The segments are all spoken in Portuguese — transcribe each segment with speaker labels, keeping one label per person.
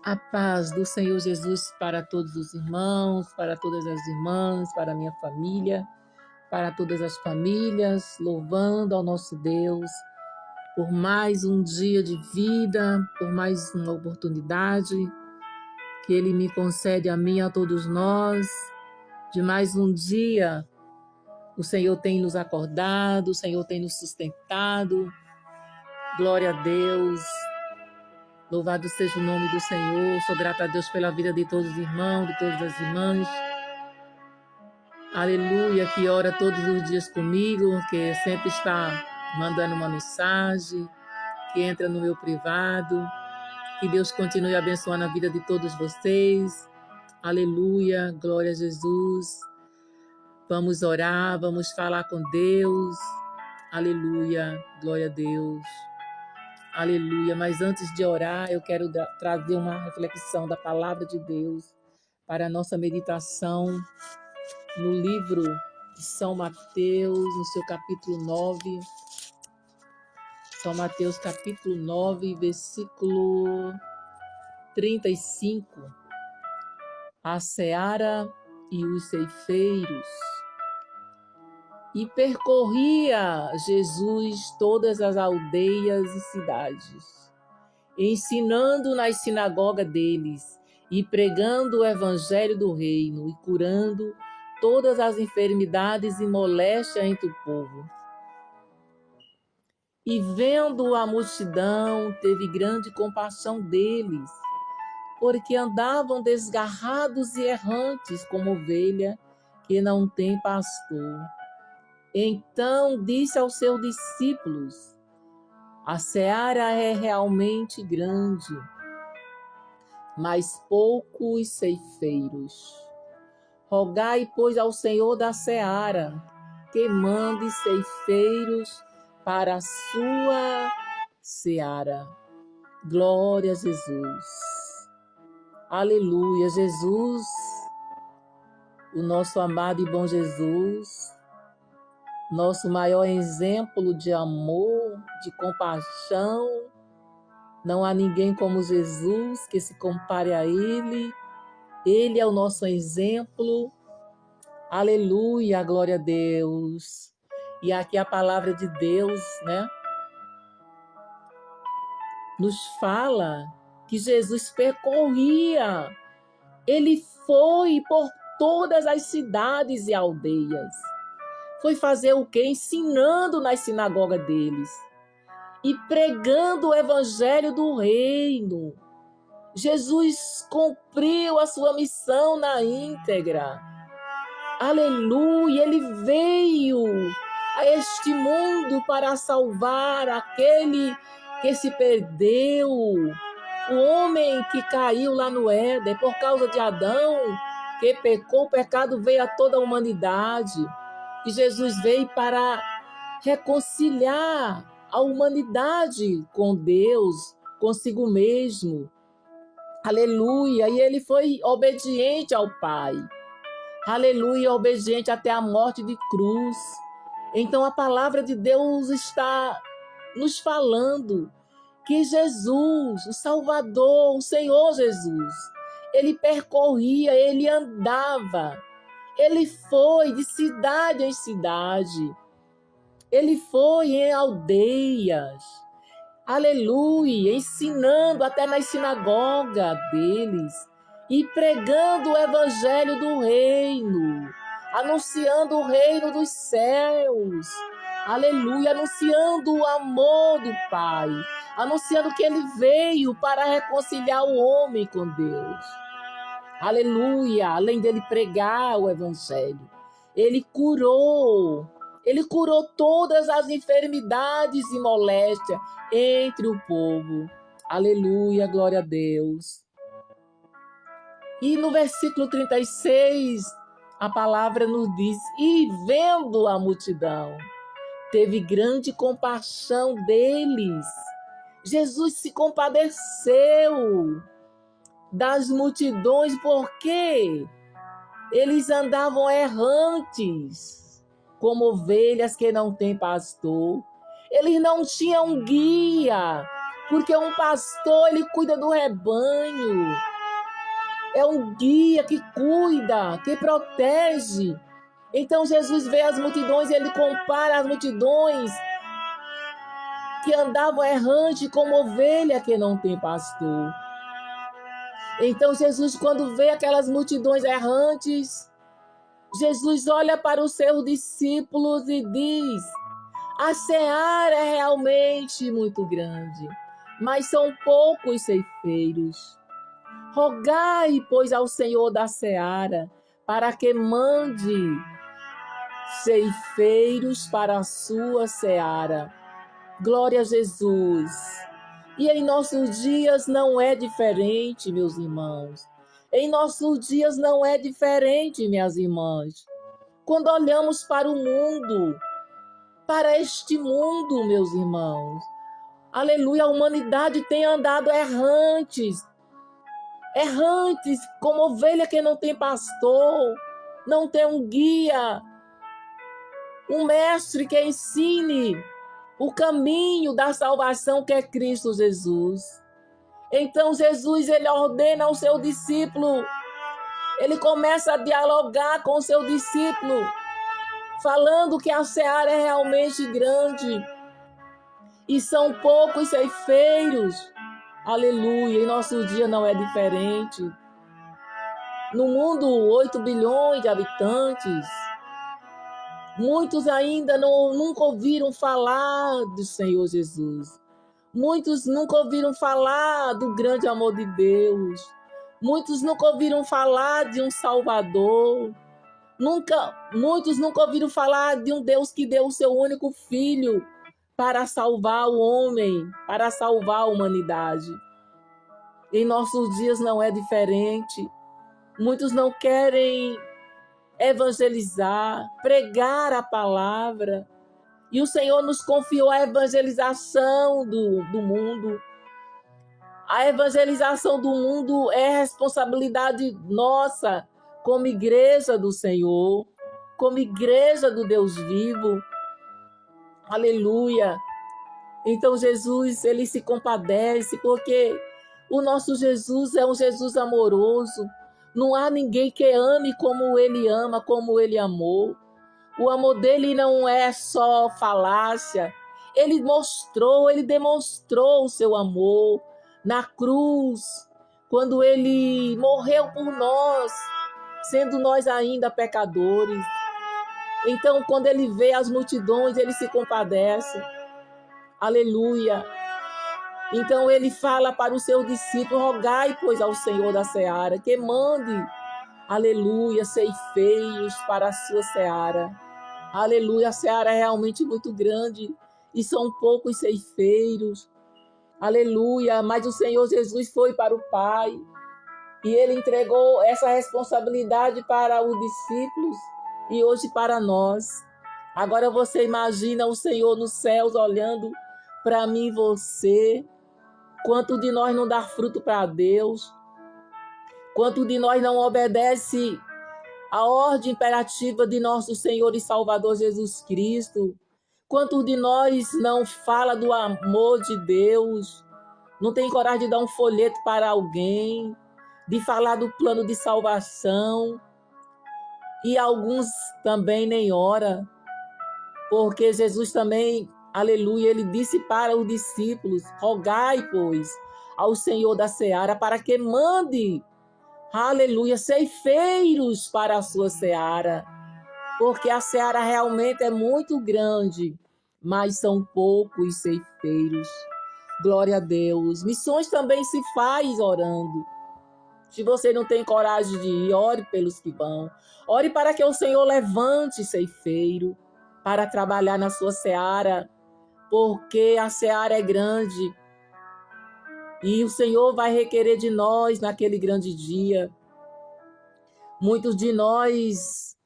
Speaker 1: A paz do Senhor Jesus para todos os irmãos, para todas as irmãs, para a minha família, para todas as famílias, louvando ao nosso Deus por mais um dia de vida, por mais uma oportunidade que Ele me concede a mim e a todos nós, de mais um dia. O Senhor tem nos acordado, o Senhor tem nos sustentado. Glória a Deus. Louvado seja o nome do Senhor. Sou grata a Deus pela vida de todos os irmãos, de todas as irmãs. Aleluia, que ora todos os dias comigo, que sempre está mandando uma mensagem, que entra no meu privado. Que Deus continue abençoando a vida de todos vocês. Aleluia, glória a Jesus. Vamos orar, vamos falar com Deus. Aleluia, glória a Deus. Aleluia, mas antes de orar, eu quero trazer uma reflexão da palavra de Deus para a nossa meditação no livro de São Mateus, no seu capítulo 9. São Mateus, capítulo 9, versículo 35. A seara e os ceifeiros. E percorria Jesus todas as aldeias e cidades, ensinando nas sinagogas deles e pregando o evangelho do reino e curando todas as enfermidades e moléstias entre o povo. E vendo a multidão, teve grande compaixão deles, porque andavam desgarrados e errantes como ovelha que não tem pastor. Então disse aos seus discípulos: a seara é realmente grande, mas poucos ceifeiros. Rogai, pois, ao Senhor da seara, que mande ceifeiros para a sua seara. Glória a Jesus. Aleluia, Jesus, o nosso amado e bom Jesus, nosso maior exemplo de amor, de compaixão. Não há ninguém como Jesus que se compare a Ele. Ele é o nosso exemplo. Aleluia, glória a Deus. E aqui a palavra de Deus, nos fala que Jesus percorria. Ele foi por todas as cidades e aldeias. Foi fazer o quê? Ensinando nas sinagogas deles e pregando o evangelho do reino. Jesus cumpriu a sua missão na íntegra. Aleluia! Ele veio a este mundo para salvar aquele que se perdeu. O homem que caiu lá no Éden por causa de Adão, que pecou, o pecado veio a toda a humanidade. E Jesus veio para reconciliar a humanidade com Deus, consigo mesmo. Aleluia! E ele foi obediente ao Pai. Aleluia! Obediente até a morte de cruz. Então a palavra de Deus está nos falando que Jesus, o Salvador, o Senhor Jesus, ele percorria, ele andava. Ele foi de cidade em cidade. Ele foi em aldeias. Aleluia, ensinando até nas sinagogas deles e pregando o evangelho do reino, anunciando o reino dos céus. Aleluia, anunciando o amor do Pai, anunciando que ele veio para reconciliar o homem com Deus. Aleluia, além dele pregar o evangelho, ele curou todas as enfermidades e moléstias entre o povo. Aleluia, glória a Deus. E no versículo 36, a palavra nos diz: e vendo a multidão, teve grande compaixão deles. Jesus se compadeceu das multidões, porque eles andavam errantes, como ovelhas que não têm pastor. Eles não tinham guia Porque um pastor, ele cuida do rebanho. É um guia que cuida, que protege. Então Jesus vê as multidões e ele compara as multidões que andavam errante como ovelha que não tem pastor. Então Jesus, quando vê aquelas multidões errantes, Jesus olha para os seus discípulos e diz: a seara é realmente muito grande, mas são poucos ceifeiros. Rogai, pois, ao Senhor da seara, para que mande ceifeiros para a sua seara. Glória a Jesus. E em nossos dias não é diferente, meus irmãos. Em nossos dias não é diferente, minhas irmãs. Quando olhamos para o mundo, para este mundo, meus irmãos, aleluia, a humanidade tem andado errantes, como ovelha que não tem pastor, não tem um guia, um mestre que ensine o caminho da salvação, que é Cristo Jesus. Então Jesus, ele ordena ao seu discípulo, ele começa a dialogar com o seu discípulo, falando que a seara é realmente grande e são poucos ceifeiros. Aleluia, em nosso dia não é diferente. No mundo, 8 bilhões de habitantes, muitos ainda nunca ouviram falar do Senhor Jesus. Muitos nunca ouviram falar do grande amor de Deus. Muitos nunca ouviram falar de um Salvador. Muitos nunca ouviram falar de um Deus que deu o seu único filho para salvar o homem, para salvar a humanidade. Em nossos dias não é diferente. Muitos não querem evangelizar, pregar a palavra. E o Senhor nos confiou a evangelização do mundo. A evangelização do mundo é responsabilidade nossa, como igreja do Senhor, como igreja do Deus vivo. Aleluia! Então Jesus, ele se compadece, porque o nosso Jesus é um Jesus amoroso. Não há ninguém que ame como ele ama, como ele amou. O amor dele não é só falácia. Ele demonstrou o seu amor na cruz, quando ele morreu por nós, sendo nós ainda pecadores. Então, quando ele vê as multidões, ele se compadece. Aleluia! Então ele fala para o seu discípulo: rogai, pois, ao Senhor da seara, que mande, aleluia, ceifeiros para a sua seara. Aleluia, a seara é realmente muito grande e são poucos ceifeiros. Aleluia, mas o Senhor Jesus foi para o Pai e ele entregou essa responsabilidade para os discípulos e hoje para nós. Agora você imagina o Senhor nos céus olhando para mim e você. Quanto de nós não dá fruto para Deus? Quanto de nós não obedece a ordem imperativa de nosso Senhor e Salvador Jesus Cristo? Quanto de nós não fala do amor de Deus? Não tem coragem de dar um folheto para alguém, de falar do plano de salvação? E alguns também nem ora, porque Jesus também, aleluia, ele disse para os discípulos: rogai, pois, ao Senhor da seara para que mande, aleluia, ceifeiros para a sua seara, porque a seara realmente é muito grande, mas são poucos ceifeiros. Glória a Deus. Missões também se faz orando. Se você não tem coragem de ir, ore pelos que vão. Ore para que o Senhor levante ceifeiro para trabalhar na sua seara, porque a seara é grande e o Senhor vai requerer de nós naquele grande dia. Muitos de nós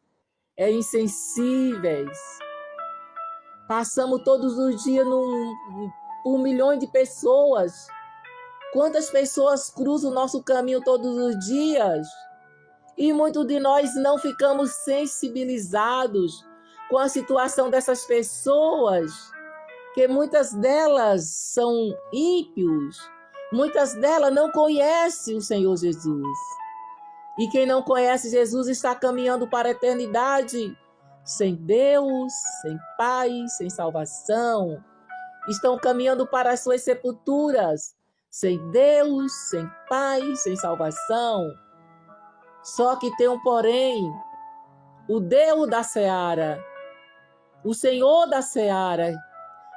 Speaker 1: insensíveis, passamos todos os dias por milhões de pessoas. Quantas pessoas cruzam o nosso caminho todos os dias? E muitos de nós não ficamos sensibilizados com a situação dessas pessoas que muitas delas são ímpios, muitas delas não conhecem o Senhor Jesus. E quem não conhece Jesus está caminhando para a eternidade sem Deus, sem Pai, sem salvação. Estão caminhando para as suas sepulturas sem Deus, sem Pai, sem salvação. Só que tem um porém, o Deus da seara, o Senhor da seara,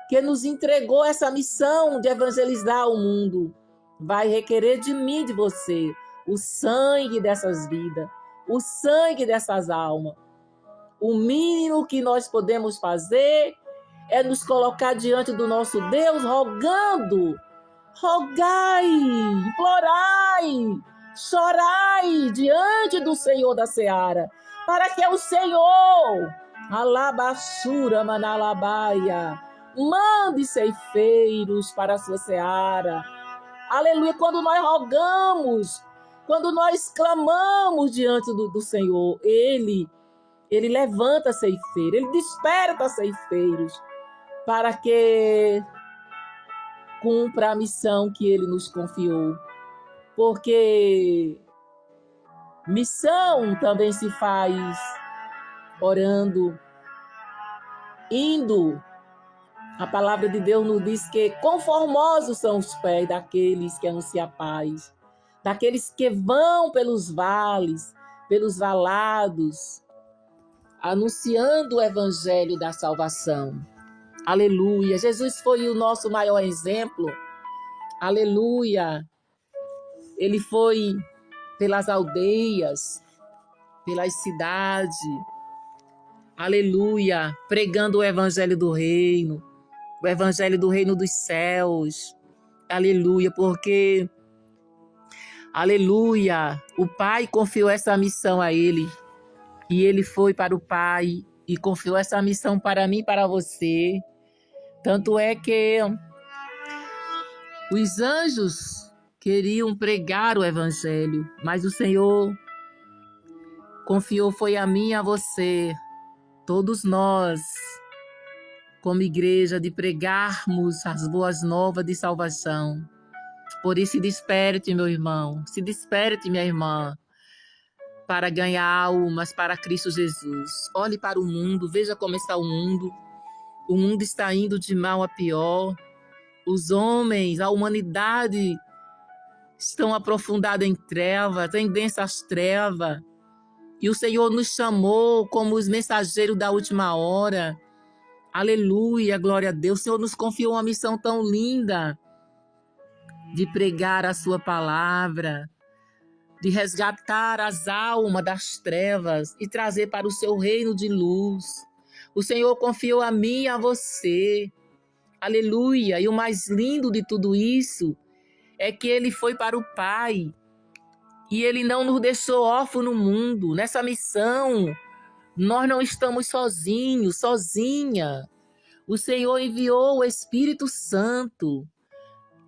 Speaker 1: que nos entregou essa missão de evangelizar o mundo, vai requerer de mim, de você, o sangue dessas vidas, o sangue dessas almas. O mínimo que nós podemos fazer é nos colocar diante do nosso Deus, rogando, rogai, implorai, chorai diante do Senhor da seara, para que o Senhor, alabassura manalabaia, mande ceifeiros para a sua seara. Aleluia, quando nós rogamos, quando nós clamamos diante do Senhor, Ele levanta ceifeiros, Ele desperta ceifeiros para que cumpra a missão que Ele nos confiou. Porque missão também se faz orando, indo. A palavra de Deus nos diz que conformosos são os pés daqueles que anunciam a paz, daqueles que vão pelos vales, pelos valados, anunciando o evangelho da salvação. Aleluia. Jesus foi o nosso maior exemplo. Aleluia. Ele foi pelas aldeias, pelas cidades. Aleluia. Pregando o evangelho do reino, o evangelho do reino dos céus. Aleluia. Porque, aleluia, o Pai confiou essa missão a ele. E ele foi para o Pai e confiou essa missão para mim e para você. Tanto é que os anjos queriam pregar o evangelho, mas o Senhor confiou, foi a mim e a você, todos nós, como igreja, de pregarmos as boas novas de salvação. Por isso, se desperte, meu irmão, se desperte, minha irmã, para ganhar almas para Cristo Jesus. Olhe para o mundo, veja como está o mundo. O mundo está indo de mal a pior. Os homens, a humanidade estão aprofundados em trevas, em densas trevas. E o Senhor nos chamou como os mensageiros da última hora. Aleluia, glória a Deus. O Senhor nos confiou uma missão tão linda de pregar a sua palavra, de resgatar as almas das trevas e trazer para o seu reino de luz. O Senhor confiou a mim e a você. Aleluia. E o mais lindo de tudo isso é que Ele foi para o Pai. E Ele não nos deixou órfãos no mundo. Nessa missão, nós não estamos sozinhos, sozinha. O Senhor enviou o Espírito Santo.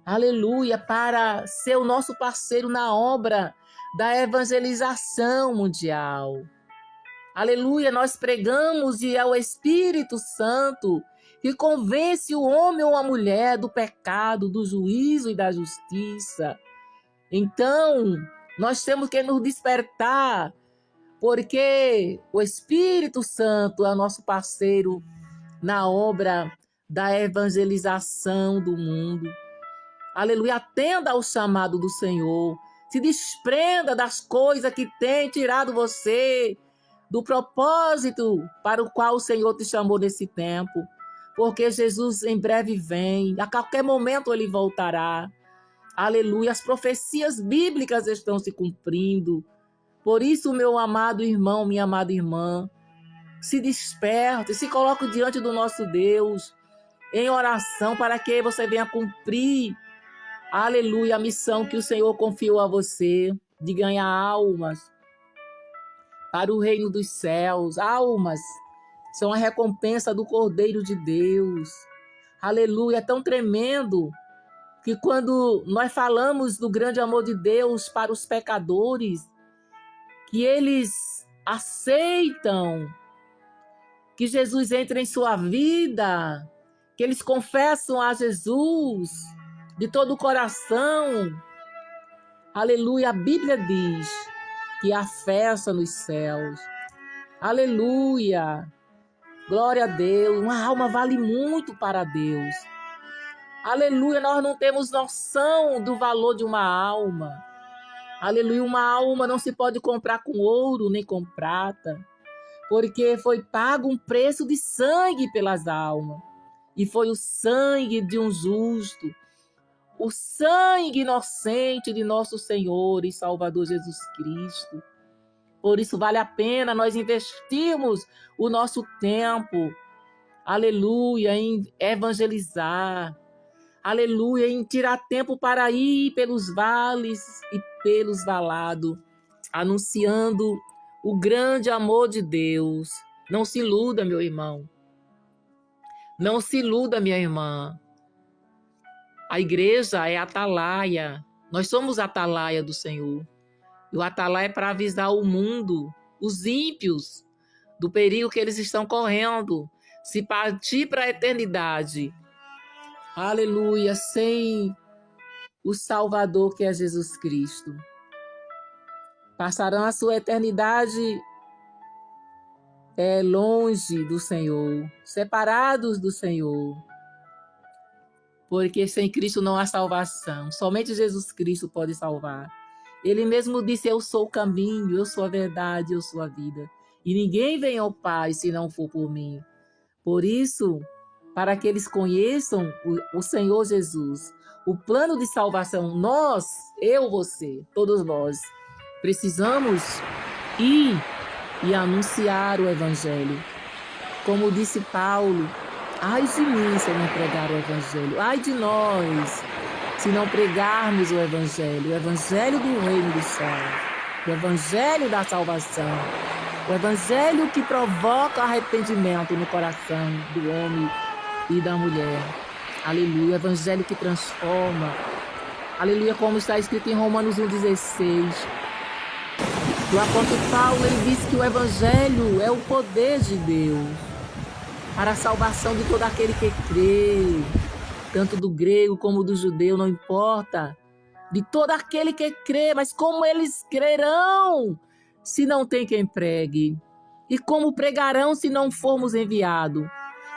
Speaker 1: Aleluia. Para ser o nosso parceiro na obra da evangelização mundial. Aleluia, nós pregamos e é o Espírito Santo que convence o homem ou a mulher do pecado, do juízo e da justiça. Então, nós temos que nos despertar, porque o Espírito Santo é o nosso parceiro na obra da evangelização do mundo. Aleluia, atenda ao chamado do Senhor. Se desprenda das coisas que tem tirado você do propósito para o qual o Senhor te chamou nesse tempo. Porque Jesus em breve vem, a qualquer momento Ele voltará. Aleluia, as profecias bíblicas estão se cumprindo. Por isso, meu amado irmão, minha amada irmã, se desperte, se coloque diante do nosso Deus em oração para que você venha cumprir, aleluia, a missão que o Senhor confiou a você de ganhar almas para o reino dos céus. Almas são a recompensa do Cordeiro de Deus. Aleluia, é tão tremendo que quando nós falamos do grande amor de Deus para os pecadores, que eles aceitam que Jesus entre em sua vida, que eles confessam a Jesus de todo o coração. Aleluia, a Bíblia diz que há festa nos céus. Aleluia, glória a Deus. Uma alma vale muito para Deus. Aleluia, nós não temos noção do valor de uma alma. Aleluia, uma alma não se pode comprar com ouro nem com prata, porque foi pago um preço de sangue pelas almas. E foi o sangue de um justo, o sangue inocente de nosso Senhor e Salvador Jesus Cristo. Por isso vale a pena nós investirmos o nosso tempo, aleluia, em evangelizar, aleluia, em tirar tempo para ir pelos vales e pelos valados, anunciando o grande amor de Deus. Não se iluda, meu irmão. Não se iluda, minha irmã. A igreja é atalaia. Nós somos atalaia do Senhor. E o atalaia é para avisar o mundo, os ímpios, do perigo que eles estão correndo. Se partir para a eternidade, aleluia, sem o Salvador que é Jesus Cristo, passarão a sua eternidade longe do Senhor, separados do Senhor, porque sem Cristo não há salvação. Somente Jesus Cristo pode salvar. Ele mesmo disse: eu sou o caminho, eu sou a verdade, eu sou a vida, e ninguém vem ao Pai se não for por mim. Por isso, para que eles conheçam o Senhor Jesus, o plano de salvação, nós, eu, você, todos nós, precisamos ir e anunciar o Evangelho. Como disse Paulo: ai de mim se eu não pregar o Evangelho, ai de nós se não pregarmos o Evangelho do reino dos céus, o Evangelho da salvação, o Evangelho que provoca arrependimento no coração do homem e da mulher. Aleluia, o Evangelho que transforma. Aleluia, como está escrito em Romanos 1,16. O apóstolo Paulo, ele diz que o Evangelho é o poder de Deus para a salvação de todo aquele que crê, tanto do grego como do judeu, não importa, de todo aquele que crê. Mas como eles crerão se não tem quem pregue? E como pregarão se não formos enviados?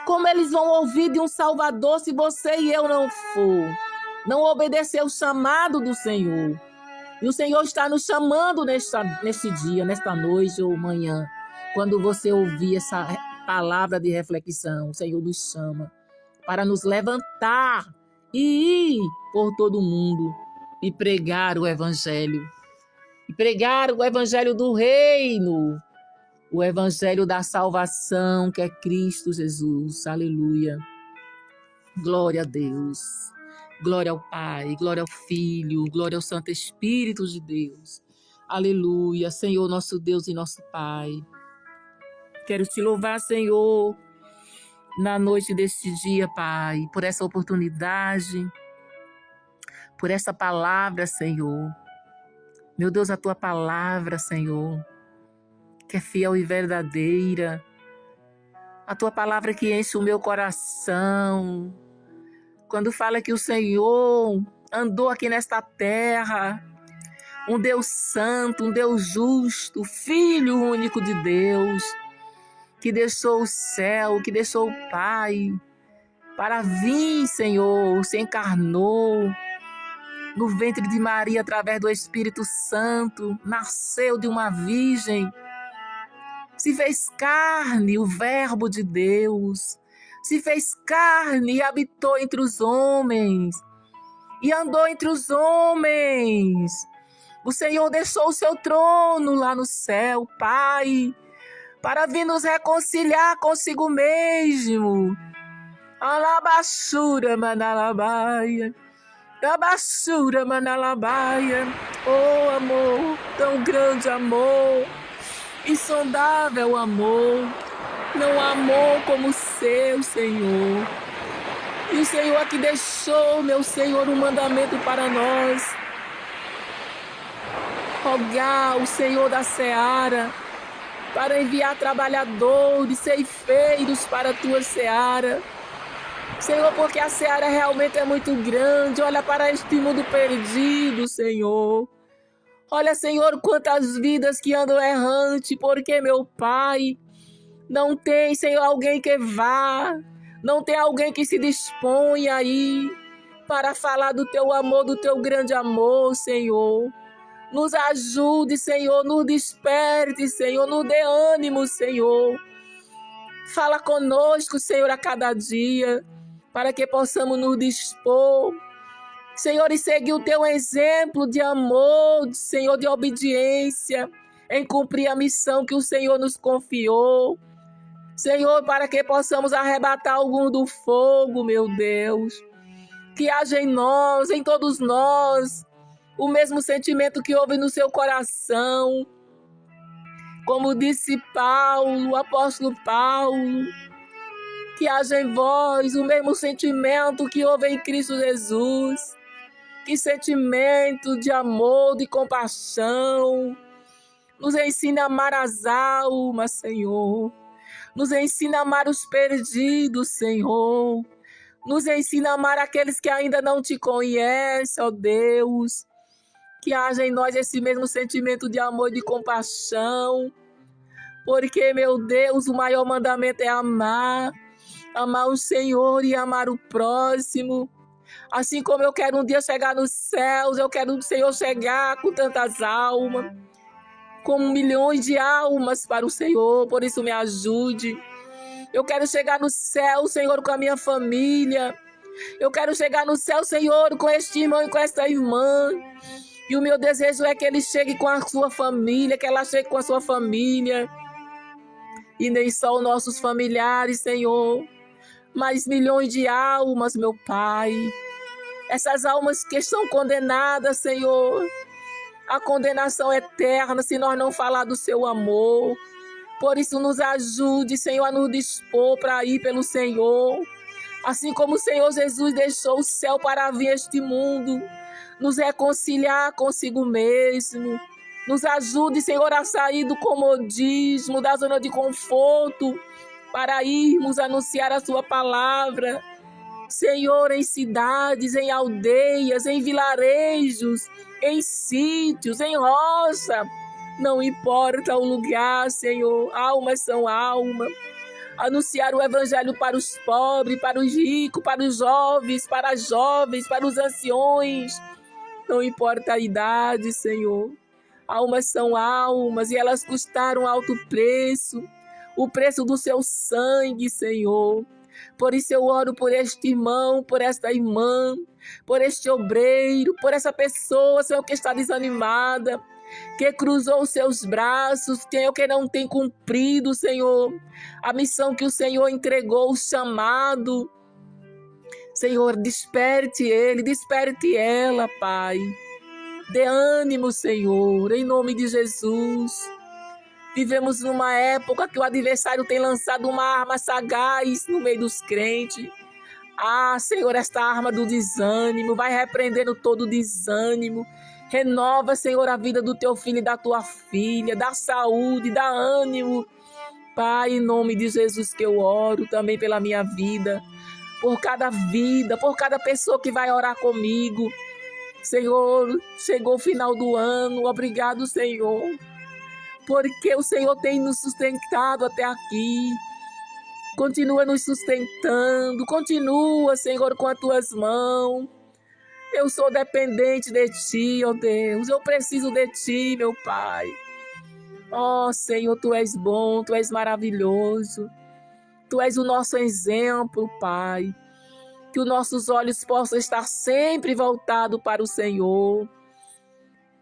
Speaker 1: Como eles vão ouvir de um Salvador se você e eu não for? Não obedecer o chamado do Senhor. E o Senhor está nos chamando neste dia, nesta noite ou manhã. Quando você ouvir essa palavra de reflexão, o Senhor nos chama para nos levantar e ir por todo o mundo e pregar o Evangelho. E pregar o Evangelho do reino, o Evangelho da salvação, que é Cristo Jesus. Aleluia. Glória a Deus. Glória ao Pai, glória ao Filho, glória ao Santo Espírito de Deus. Aleluia, Senhor, nosso Deus e nosso Pai. Quero te louvar, Senhor, na noite deste dia, Pai, por essa oportunidade, por essa palavra, Senhor. Meu Deus, a tua palavra, Senhor, que é fiel e verdadeira. A tua palavra que enche o meu coração. Quando fala que o Senhor andou aqui nesta terra, um Deus santo, um Deus justo, Filho único de Deus, que deixou o céu, que deixou o Pai, para vir, Senhor, se encarnou no ventre de Maria através do Espírito Santo, nasceu de uma virgem, se fez carne, o Verbo de Deus, se fez carne e habitou entre os homens, e andou entre os homens. O Senhor deixou o seu trono lá no céu, Pai, para vir nos reconciliar consigo mesmo. Alabaxura manalabaia, alabaxura manalabaia. Oh amor, tão grande amor, insondável amor. Não há amor como o seu, Senhor. E o Senhor aqui deixou, meu Senhor, um mandamento para nós. Rogar o Senhor da seara para enviar trabalhadores, ceifeiros para a tua seara. Senhor, porque a seara realmente é muito grande. Olha para este mundo perdido, Senhor. Olha, Senhor, quantas vidas que andam errante, porque, meu Pai, não tem, Senhor, alguém que vá, não tem alguém que se disponha aí para falar do teu amor, do teu grande amor, Senhor. Nos ajude, Senhor, nos desperte, Senhor, nos dê ânimo, Senhor. Fala conosco, Senhor, a cada dia, para que possamos nos dispor, Senhor, e seguir o teu exemplo de amor, Senhor, de obediência, em cumprir a missão que o Senhor nos confiou. Senhor, para que possamos arrebatar algum do fogo, meu Deus. Que haja em nós, em todos nós, o mesmo sentimento que houve no seu coração. Como disse Paulo, o apóstolo Paulo, que haja em vós o mesmo sentimento que houve em Cristo Jesus. Que sentimento de amor, de compaixão. Nos ensina a amar as almas, Senhor. Nos ensina a amar os perdidos, Senhor. Nos ensina a amar aqueles que ainda não te conhecem, ó Deus. Que haja em nós esse mesmo sentimento de amor e de compaixão. Porque, meu Deus, o maior mandamento é amar. Amar o Senhor e amar o próximo. Assim como eu quero um dia chegar nos céus, eu quero o Senhor chegar com tantas almas, com milhões de almas para o Senhor, por isso me ajude. Eu quero chegar no céu, Senhor, com a minha família. Eu quero chegar no céu, Senhor, com este irmão e com esta irmã. E o meu desejo é que ele chegue com a sua família, que ela chegue com a sua família. E nem só os nossos familiares, Senhor, mas milhões de almas, meu Pai. Essas almas que estão condenadas, Senhor, a condenação eterna, se nós não falar do seu amor. Por isso nos ajude, Senhor, a nos dispor para ir pelo Senhor. Assim como o Senhor Jesus deixou o céu para vir este mundo, nos reconciliar consigo mesmo. Nos ajude, Senhor, a sair do comodismo, da zona de conforto, para irmos anunciar a sua palavra. Senhor, em cidades, em aldeias, em vilarejos, em sítios, em roça, não importa o lugar, Senhor, almas são almas. Anunciar o evangelho para os pobres, para os ricos, para os jovens, para as jovens, para os anciões, não importa a idade, Senhor. Almas são almas e elas custaram alto preço, o preço do seu sangue, Senhor. Por isso eu oro por este irmão, por esta irmã, por este obreiro, por essa pessoa, Senhor, que está desanimada, que cruzou os seus braços, que não tem cumprido, Senhor, a missão que o Senhor entregou, o chamado. Senhor, desperte ele, desperte ela, Pai. Dê ânimo, Senhor, em nome de Jesus. Vivemos numa época que o adversário tem lançado uma arma sagaz no meio dos crentes. Ah, Senhor, esta arma do desânimo, vai repreendendo todo desânimo. Renova, Senhor, a vida do teu filho e da tua filha, dá saúde, dá ânimo. Pai, em nome de Jesus que eu oro também pela minha vida, por cada pessoa que vai orar comigo. Senhor, chegou o final do ano, obrigado, Senhor, porque o Senhor tem nos sustentado até aqui. Continua nos sustentando, continua, Senhor, com as tuas mãos. Eu sou dependente de Ti, ó Deus, eu preciso de Ti, meu Pai. Ó Senhor, Tu és bom, Tu és maravilhoso, Tu és o nosso exemplo, Pai. Que os nossos olhos possam estar sempre voltados para o Senhor.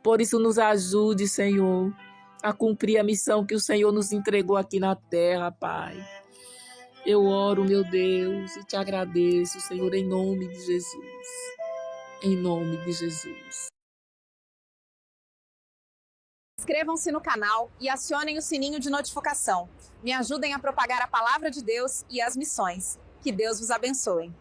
Speaker 1: Por isso nos ajude, Senhor, a cumprir a missão que o Senhor nos entregou aqui na terra, Pai. Eu oro, meu Deus, e te agradeço, Senhor, em nome de Jesus. Em nome de Jesus.
Speaker 2: Inscrevam-se no canal e acionem o sininho de notificação. Me ajudem a propagar a palavra de Deus e as missões. Que Deus vos abençoe.